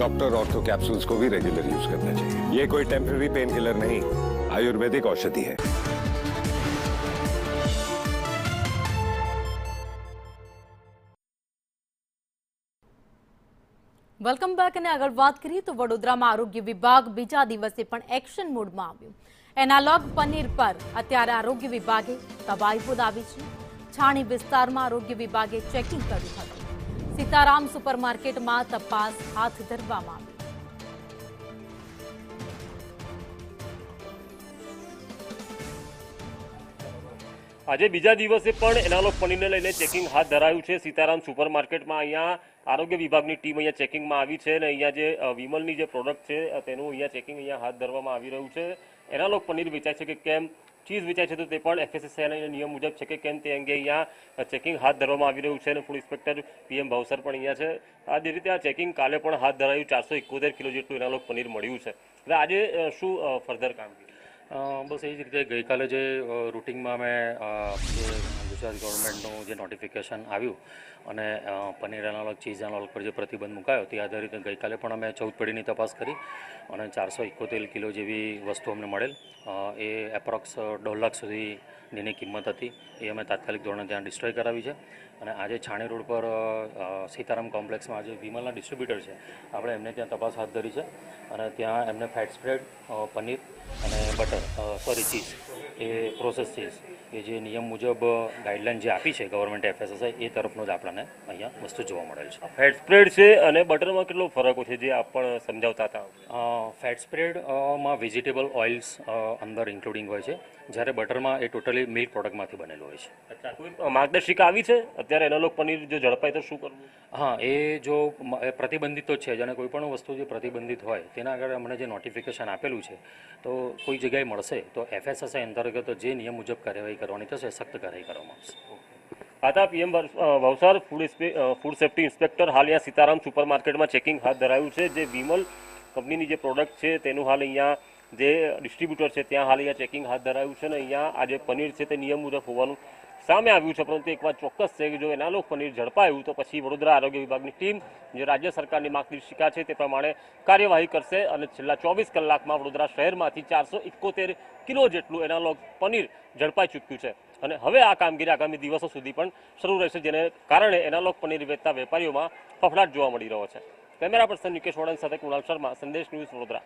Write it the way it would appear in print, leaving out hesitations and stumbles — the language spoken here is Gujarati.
डॉक्टर ऑर्थो कैप्सूल्स को भी रेगुलर यूज करना चाहिए। ये कोई टेम्पररी पेन किलर नहीं, आयुर्वेदिक औषधि है। વેલકમ બેક અને આગળ વાત કરીએ તો વડોદરામાં આરોગ્ય વિભાગ બીજા દિવસે પણ એક્શન મોડમાં આવ્યું। એનાલોગ પનીર પર અત્યારે આરોગ્ય વિભાગે તબાહી બોલાવી છે। છાણી વિસ્તારમાં આરોગ્ય વિભાગે ચેકિંગ કર્યું હતું। સીતારામ સુપરમાર્કેટમાં તપાસ હાથ ધરવામાં આવી। આજે બીજા દિવસે પણ એનાલોગ પનીરને લઈને ચેકિંગ હાથ ધરાયું છે। સીતારામ સુપરમાર્કેટમાં અહીંયા આરોગ્ય વિભાગની ટીમ અહીંયા ચેકિંગમાં આવી છે અને અહીંયા જે વિમલની જે પ્રોડક્ટ છે તેનું અહીંયા ચેકિંગ અહીંયા હાથ ધરવામાં આવી રહ્યું છે। એનાલોગ પનીર વેચાય છે કે કેમ, ચીઝ વેચાય છે તો તે પણ FSSAIના નિયમ મુજબ છે કે કેમ તે અંગે અહીંયા ચેકિંગ હાથ ધરવામાં આવી રહ્યું છે અને ફૂડ ઇન્સ્પેક્ટર PM ભાવસર પણ અહીંયા છે। આ જે રીતે આ ચેકિંગ કાલે પણ હાથ ધરાયું, 471 કિલો જેટલું એનાલોગ પનીર મળ્યું છે। એટલે આજે શું ફર્ધર કામગીરી? બસ એ જ રીતે ગઈકાલે જે રૂટિનમાં અમે જે ગુજરાત ગવર્મેન્ટનું જે નોટિફિકેશન આવ્યું અને પનીર એનાલોગ ચીઝ એનાલોગ પર જે પ્રતિબંધ મુકાયો તે આધારિત ગઈકાલે પણ અમે 14 પેઢીની તપાસ કરી અને 471 કિલો જેવી વસ્તુ અમને મળેલ। એ એપ્રોક્સ 1.5 લાખ સુધીની કિંમત હતી। એ અમે તાત્કાલિક ધોરણે ત્યાં ડિસ્ટ્રોય કરાવી છે અને આજે છાણી રોડ પર સીતારામ કોમ્પ્લેક્સમાં જે વિમલના ડિસ્ટ્રીબ્યુટર છે આપણે એમને ત્યાં તપાસ હાથ ધરી છે અને ત્યાં એમને ફેટ સ્પ્રેડ, પનીર અને બટર ચીઝ, એ પ્રોસેસ ચીઝ એ જે નિયમ મુજબ ગાઈડલાઇન જે આપી છે ગવર્મેન્ટ FSSAI એ તરફનો જ આપણને અહીંયા વસ્તુ જોવા મળેલ છે। ફેટ સ્પ્રેડ છે અને બટરમાં કેટલો ફરક છે જે આપ પણ સમજાવતા હતા? ફેટ સ્પ્રેડમાં વેજીટેબલ ઓઇલ્સ અંદર ઇન્ક્લુડિંગ હોય છે, જ્યારે બટરમાં એ ટોટલી મિલ્ક પ્રોડક્ટમાંથી બનેલું હોય છે। અચ્છા, કોઈ માર્ગદર્શિકા આવી છે અત્યારે એનાલોગ પનીર જો ઝડપાય તો શું કરવું? હા, એ જો પ્રતિબંધિત તો છે જ અને કોઈ પણ વસ્તુ જે પ્રતિબંધિત હોય તેના આગળ અમને જે નોટિફિકેશન આપેલું છે તો કોઈ જગ્યાએ મળશે તો FSSAI અંતર્ગત જે નિયમ મુજબ કાર્યવાહી કરવાની થશે, સખ્ત કાર્યવાહી કરવામાં આવશે। હતા PM Bhavsar, food safety inspector. હાલ અહીંયા સીતારામ સુપરમાર્કેટમાં ચેકિંગ હાથ ધરાયું છે। જે વિમલ કંપનીની જે પ્રોડક્ટ છે તેનું હાલ અહીંયા જે ડિસ્ટ્રીબ્યુટર છે ત્યાં હાલ અહીંયા ચેકિંગ હાથ ધરાયું છે અને અહીંયા આ જે પનીર છે તે નિયમ મુજબ હોવાનું સામે આવ્યું છે। પરંતુ એક વાત ચોક્કસ છે કે જો એનાલોગ પનીર ઝડપાયું તો પછી વડોદરા આરોગ્ય વિભાગની ટીમ જે રાજ્ય સરકારની માર્ગદર્શિકા છે તે પ્રમાણે કાર્યવાહી કરશે અને છેલ્લા 24 કલાકમાં વડોદરા શહેરમાંથી 471 કિલો જેટલું એનાલોગ પનીર ઝડપાઈ ચૂક્યું છે અને હવે આ કામગીરી આગામી દિવસો સુધી પણ શરૂ રહેશે, જેને કારણે એનાલોગ પનીર વેચતા વેપારીઓમાં ફફડાટ જોવા મળી રહ્યો છે। કેમેરા પર્સન નિકેશ વડન સાથે કુણાલ શર્મા, સંદેશ ન્યૂઝ, વડોદરા।